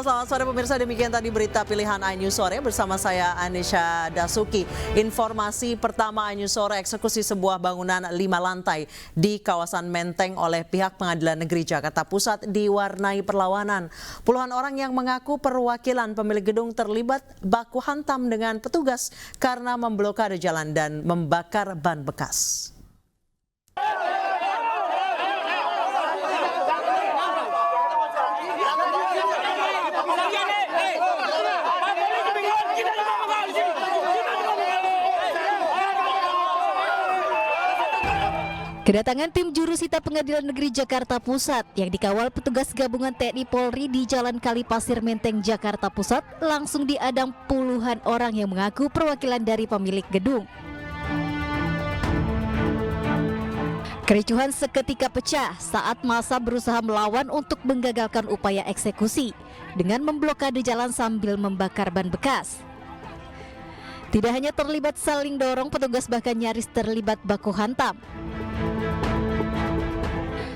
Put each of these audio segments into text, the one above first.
selamat sore pemirsa. Demikian tadi berita pilihan iNews Sore bersama saya Anisha Dasuki. Informasi pertama iNews Sore, eksekusi sebuah bangunan 5 lantai di kawasan Menteng oleh pihak Pengadilan Negeri Jakarta Pusat diwarnai perlawanan. Puluhan orang yang mengaku perwakilan pemilik gedung terlibat baku hantam dengan petugas karena memblokade jalan dan membakar ban bekas. Kedatangan tim jurusita Pengadilan Negeri Jakarta Pusat yang dikawal petugas gabungan TNI Polri di Jalan Kalipasir Menteng, Jakarta Pusat langsung diadang puluhan orang yang mengaku perwakilan dari pemilik gedung. Kericuhan seketika pecah saat massa berusaha melawan untuk menggagalkan upaya eksekusi dengan memblokade jalan sambil membakar ban bekas. Tidak hanya terlibat saling dorong, petugas bahkan nyaris terlibat baku hantam.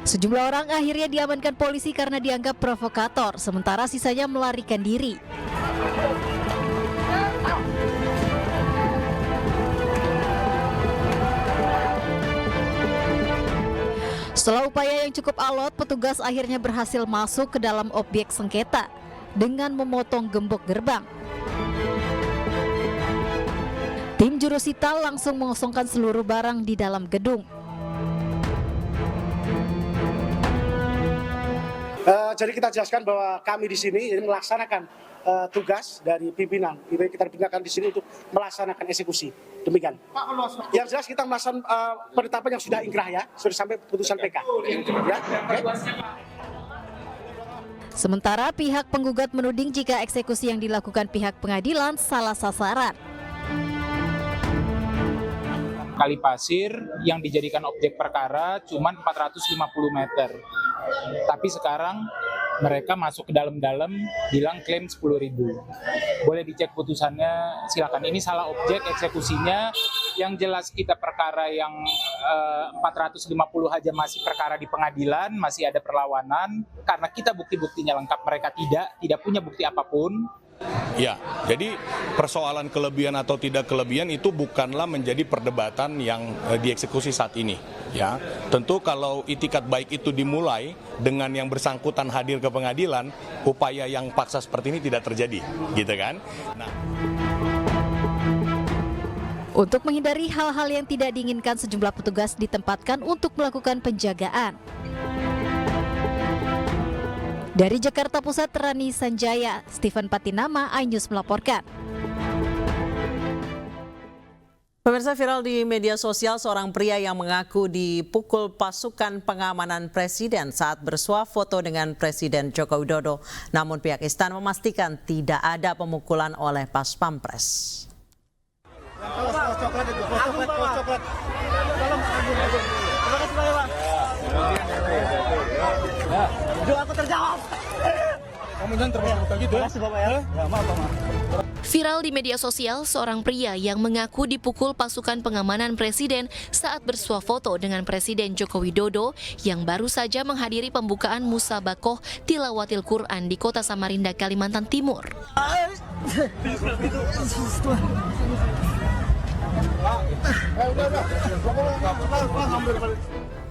Sejumlah orang akhirnya diamankan polisi karena dianggap provokator, sementara sisanya melarikan diri. Setelah upaya yang cukup alot, petugas akhirnya berhasil masuk ke dalam objek sengketa dengan memotong gembok gerbang. Tim jurusita langsung mengosongkan seluruh barang di dalam gedung. Jadi kita jelaskan bahwa kami di sini ini melaksanakan tugas dari pimpinan. Kita dipindahkan di sini untuk melaksanakan eksekusi. Demikian. Yang jelas kita melaksanakan penetapan yang sudah inkrah ya, sudah sampai putusan PK. Ya, okay. Sementara pihak penggugat menuding jika eksekusi yang dilakukan pihak pengadilan salah sasaran. Kalipasir yang dijadikan objek perkara cuma 450 meter. Tapi sekarang mereka masuk ke dalam-dalam bilang klaim 10.000. Boleh dicek putusannya, silakan. Ini salah objek eksekusinya. Yang jelas kita perkara yang 450 aja masih perkara di pengadilan, masih ada perlawanan. Karena kita bukti-buktinya lengkap, mereka tidak punya bukti apapun. Ya, jadi persoalan kelebihan atau tidak kelebihan itu bukanlah menjadi perdebatan yang dieksekusi saat ini. Ya, tentu kalau itikat baik itu dimulai dengan yang bersangkutan hadir ke pengadilan, upaya yang paksa seperti ini tidak terjadi, gitu kan? Nah. Untuk menghindari hal-hal yang tidak diinginkan, sejumlah petugas ditempatkan untuk melakukan penjagaan. Dari Jakarta Pusat, Rani Sanjaya, Steven Patinama, iNews melaporkan. Pemirsa, viral di media sosial seorang pria yang mengaku dipukul pasukan pengamanan presiden saat bersuah foto dengan Presiden Joko Widodo. Namun pihak istana memastikan tidak ada pemukulan oleh Pas Pampres. Viral di media sosial, seorang pria yang mengaku dipukul pasukan pengamanan presiden saat bersuah foto dengan Presiden Joko Widodo yang baru saja menghadiri pembukaan Musabakoh Tilawatil Quran di Kota Samarinda, Kalimantan Timur.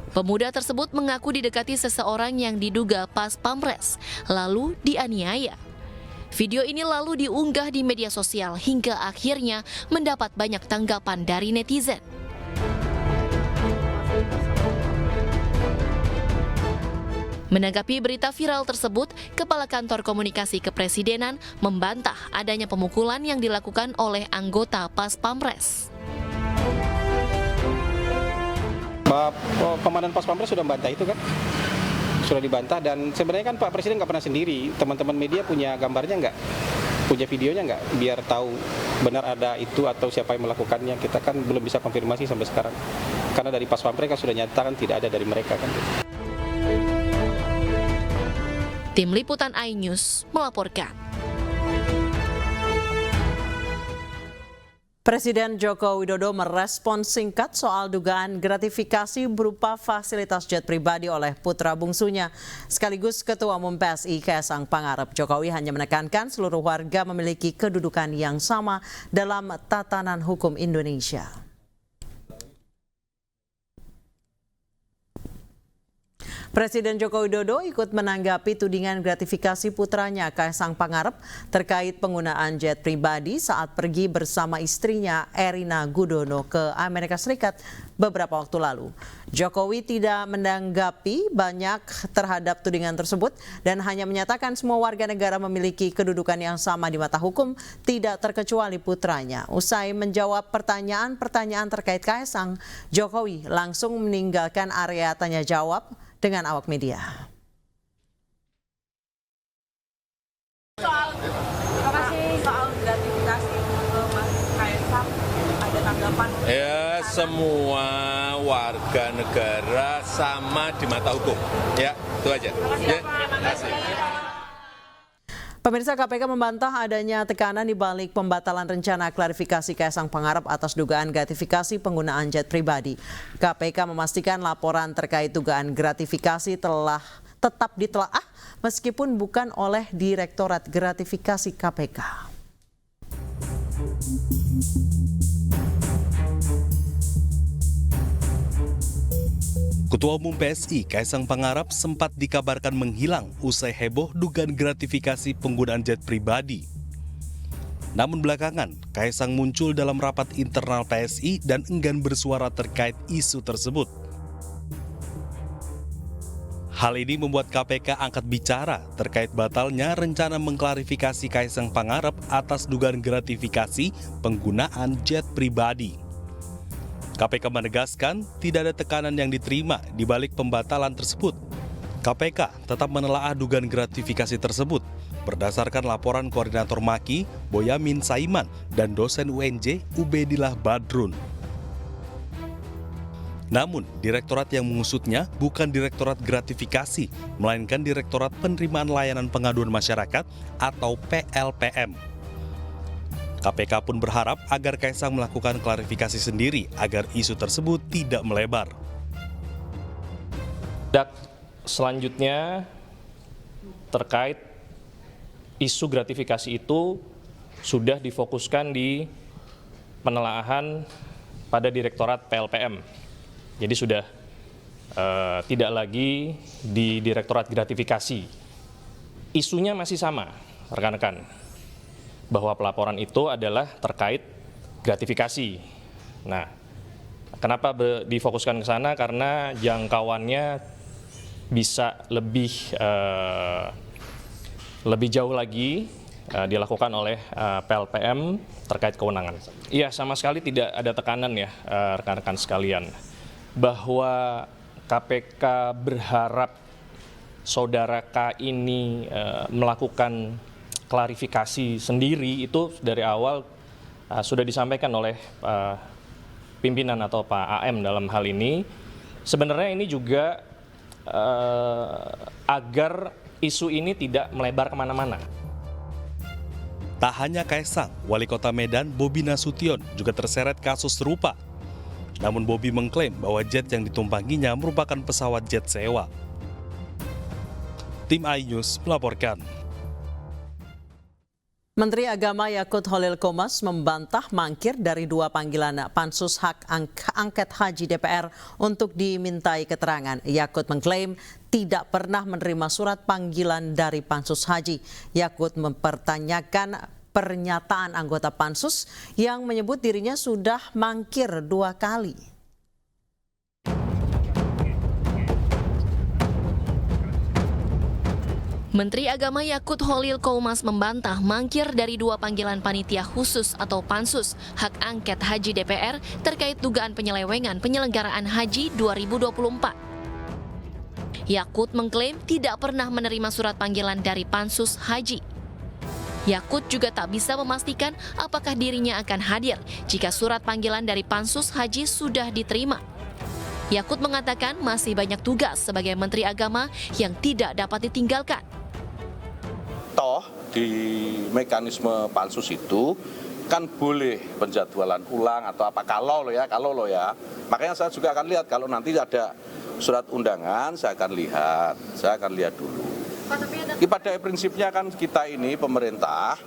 Pemuda tersebut mengaku didekati seseorang yang diduga Pas Pampres, lalu dianiaya. Video ini lalu diunggah di media sosial hingga akhirnya mendapat banyak tanggapan dari netizen. Menanggapi berita viral tersebut, Kepala Kantor Komunikasi Kepresidenan membantah adanya pemukulan yang dilakukan oleh anggota Pas Pampres. Komandan Pas Pampres sudah membantah itu kan, sudah dibantah, dan sebenarnya kan Pak Presiden nggak pernah sendiri, teman-teman media punya gambarnya nggak, punya videonya nggak, biar tahu benar ada itu atau siapa yang melakukannya. Kita kan belum bisa konfirmasi sampai sekarang, karena dari Pas Pampres kan sudah nyatakan tidak ada dari mereka kan. Tim Liputan iNews melaporkan. Presiden Joko Widodo merespon singkat soal dugaan gratifikasi berupa fasilitas jet pribadi oleh putra bungsunya. Sekaligus Ketua Umum PSI Kaisang Pangarep, Jokowi hanya menekankan seluruh warga memiliki kedudukan yang sama dalam tatanan hukum Indonesia. Presiden Joko Widodo ikut menanggapi tudingan gratifikasi putranya Kaisang Pangarep terkait penggunaan jet pribadi saat pergi bersama istrinya Erina Gudono ke Amerika Serikat beberapa waktu lalu. Jokowi tidak menanggapi banyak terhadap tudingan tersebut dan hanya menyatakan semua warga negara memiliki kedudukan yang sama di mata hukum, tidak terkecuali putranya. Usai menjawab pertanyaan-pertanyaan terkait Kaisang, Jokowi langsung meninggalkan area tanya jawab dengan awak media. Soal gratifikasi Mas Kaisang, ada tanggapan? Ya, semua warga negara sama di mata hukum. Ya, itu aja. Ya, terima kasih. Pemirsa, KPK membantah adanya tekanan di balik pembatalan rencana klarifikasi Kaisang Pangarep atas dugaan gratifikasi penggunaan jet pribadi. KPK memastikan laporan terkait dugaan gratifikasi telah tetap ditelaah meskipun bukan oleh Direktorat Gratifikasi KPK. Ketua Umum PSI Kaisang Pangarep sempat dikabarkan menghilang usai heboh dugaan gratifikasi penggunaan jet pribadi. Namun belakangan, Kaisang muncul dalam rapat internal PSI dan enggan bersuara terkait isu tersebut. Hal ini membuat KPK angkat bicara terkait batalnya rencana mengklarifikasi Kaisang Pangarep atas dugaan gratifikasi penggunaan jet pribadi. KPK menegaskan tidak ada tekanan yang diterima di balik pembatalan tersebut. KPK tetap menelaah dugaan gratifikasi tersebut berdasarkan laporan Koordinator Maki, Boyamin Saiman, dan dosen UNJ, Ubedillah Badrun. Namun, direktorat yang mengusutnya bukan Direktorat Gratifikasi, melainkan Direktorat Penerimaan Layanan Pengaduan Masyarakat atau PLPM. KPK pun berharap agar Kaisang melakukan klarifikasi sendiri agar isu tersebut tidak melebar. Selanjutnya terkait isu gratifikasi itu sudah difokuskan di penelaahan pada Direktorat PLPM. Jadi sudah tidak lagi di Direktorat Gratifikasi. Isunya masih sama, rekan-rekan, bahwa pelaporan itu adalah terkait gratifikasi. Nah, kenapa difokuskan ke sana? Karena jangkauannya bisa lebih jauh lagi dilakukan oleh PLPM terkait kewenangan. Iya, sama sekali tidak ada tekanan ya, rekan-rekan sekalian, bahwa KPK berharap saudara K ini melakukan klarifikasi sendiri. Itu dari awal sudah disampaikan oleh pimpinan atau Pak AM dalam hal ini. Sebenarnya ini juga agar isu ini tidak melebar kemana-mana. Tak hanya Kaisang, Wali Kota Medan Bobi Nasution juga terseret kasus serupa. Namun Bobi mengklaim bahwa jet yang ditumpanginya merupakan pesawat jet sewa. Tim iNews melaporkan. Menteri Agama Yakut Holil Qomas membantah mangkir dari 2 panggilan Pansus Hak Angket Haji DPR untuk dimintai keterangan. Yakut mengklaim tidak pernah menerima surat panggilan dari Pansus Haji. Yakut mempertanyakan pernyataan anggota Pansus yang menyebut dirinya sudah mangkir 2 kali. Menteri Agama Yakut Holil Qomas membantah mangkir dari 2 panggilan panitia khusus atau Pansus Hak Angket Haji DPR terkait dugaan penyelewengan penyelenggaraan Haji 2024. Yakut mengklaim tidak pernah menerima surat panggilan dari Pansus Haji. Yakut juga tak bisa memastikan apakah dirinya akan hadir jika surat panggilan dari Pansus Haji sudah diterima. Yakut mengatakan masih banyak tugas sebagai Menteri Agama yang tidak dapat ditinggalkan. Toh di mekanisme pansus itu kan boleh penjadwalan ulang atau apa kalau lo ya. Makanya saya juga akan lihat kalau nanti ada surat undangan, saya akan lihat dulu. Pada prinsipnya kan kita ini pemerintah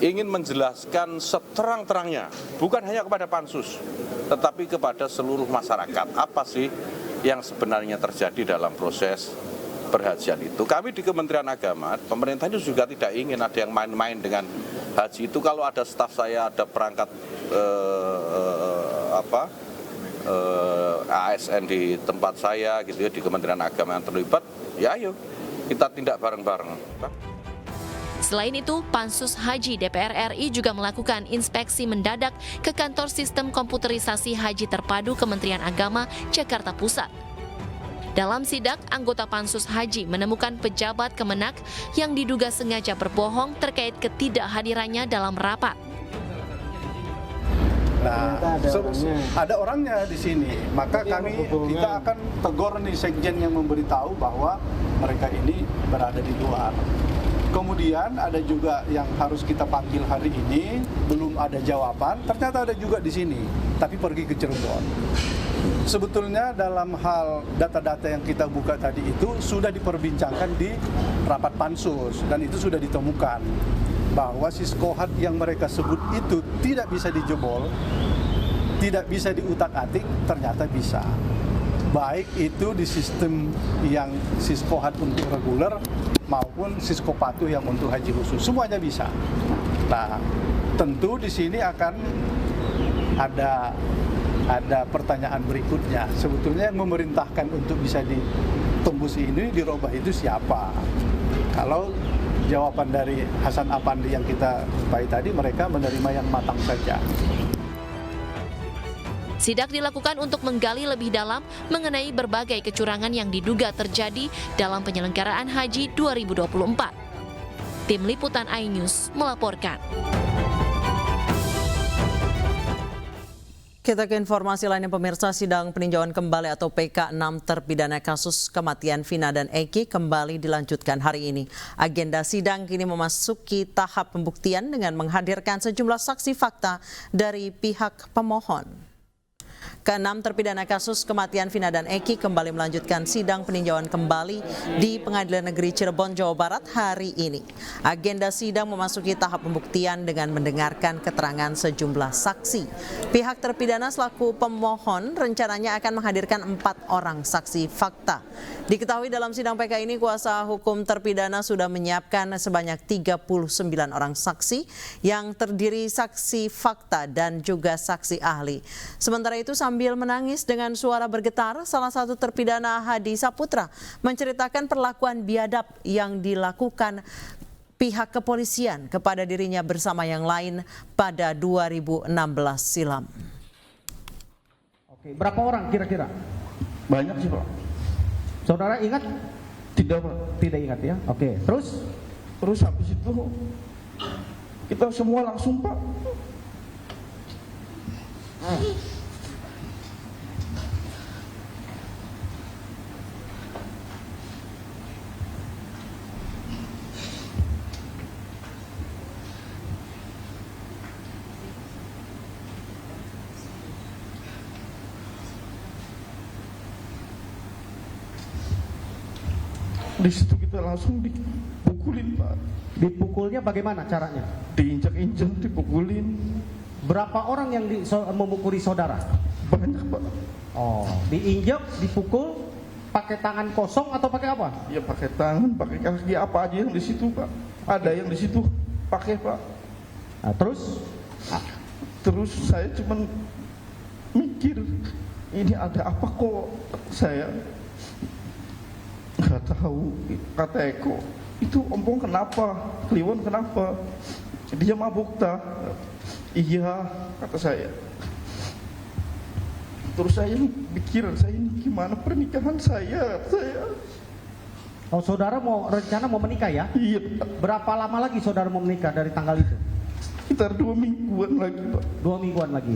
ingin menjelaskan seterang-terangnya, bukan hanya kepada pansus, tetapi kepada seluruh masyarakat apa sih yang sebenarnya terjadi dalam proses perhajian itu. Kami di Kementerian Agama, pemerintah itu juga tidak ingin ada yang main-main dengan haji itu. Kalau ada staf saya, ada perangkat ASN di tempat saya gitu ya, di Kementerian Agama yang terlibat, ya ayo kita tindak bareng-bareng. Selain itu, Pansus Haji DPR RI juga melakukan inspeksi mendadak ke kantor sistem komputerisasi haji terpadu Kementerian Agama Jakarta Pusat. Dalam sidak, anggota Pansus Haji menemukan pejabat Kemenak yang diduga sengaja berbohong terkait ketidakhadirannya dalam rapat. Nah, ada orangnya di sini, maka kita akan tegur nih sekjen yang memberitahu bahwa mereka ini berada di luar. Kemudian ada juga yang harus kita panggil hari ini, belum ada jawaban, ternyata ada juga di sini, tapi pergi ke Cirebon. Sebetulnya dalam hal data-data yang kita buka tadi itu sudah diperbincangkan di rapat pansus dan itu sudah ditemukan bahwa siskohat yang mereka sebut itu tidak bisa dijebol, tidak bisa diutak-atik, ternyata bisa. Baik itu di sistem yang siskohat untuk reguler maupun sisko patuh yang untuk haji khusus, semuanya bisa. Nah, tentu di sini akan ada pertanyaan berikutnya. Sebetulnya yang memerintahkan untuk bisa ditembus ini, dirubah itu siapa? Kalau jawaban dari Hasan Apandi yang kita jumpai tadi, mereka menerima yang matang saja. Sidak dilakukan untuk menggali lebih dalam mengenai berbagai kecurangan yang diduga terjadi dalam penyelenggaraan Haji 2024. Tim Liputan iNews melaporkan. Kita ke informasi lainnya, pemirsa. Sidang peninjauan kembali atau PK 6 terpidana kasus kematian Vina dan Eki kembali dilanjutkan hari ini. Agenda sidang kini memasuki tahap pembuktian dengan menghadirkan sejumlah saksi fakta dari pihak pemohon. Ke-6 terpidana kasus kematian Vina dan Eki kembali melanjutkan sidang peninjauan kembali di Pengadilan Negeri Cirebon, Jawa Barat hari ini. Agenda sidang memasuki tahap pembuktian dengan mendengarkan keterangan sejumlah saksi. Pihak terpidana selaku pemohon rencananya akan menghadirkan 4 orang saksi fakta. Diketahui dalam sidang PK ini kuasa hukum terpidana sudah menyiapkan sebanyak 39 orang saksi yang terdiri saksi fakta dan juga saksi ahli. Sementara itu sambil menangis dengan suara bergetar, salah satu terpidana Hadi Saputra menceritakan perlakuan biadab yang dilakukan pihak kepolisian kepada dirinya bersama yang lain pada 2016 silam. Oke, berapa orang kira-kira? Banyak sih, Pak. Saudara ingat? Tidak, Pak. Tidak ingat ya? Oke, terus habis itu kita semua langsung, Pak. Di situ kita langsung dipukulin, Pak. Dipukulnya bagaimana caranya? Diinjak-injak, dipukulin. Berapa orang yang memukuli saudara? Banyak, Pak. Oh, diinjak, dipukul, pakai tangan kosong atau pakai apa? Ya pakai tangan, pakai kaki, apa aja yang di situ, Pak. Ada yang di situ pakai, Pak. Nah, terus? Terus saya cuma mikir, ini ada apa kok? Saya nggak tahu. Kata Eko, itu ompong kenapa? Kliwon kenapa? Dia mabuk tak? Iya, kata saya. Terus saya pikir, saya ini gimana pernikahan saya? Oh, saudara rencana mau menikah ya? Iya. Berapa lama lagi saudara mau menikah dari tanggal itu? Sekitar 2 mingguan lagi, Pak. 2 mingguan lagi.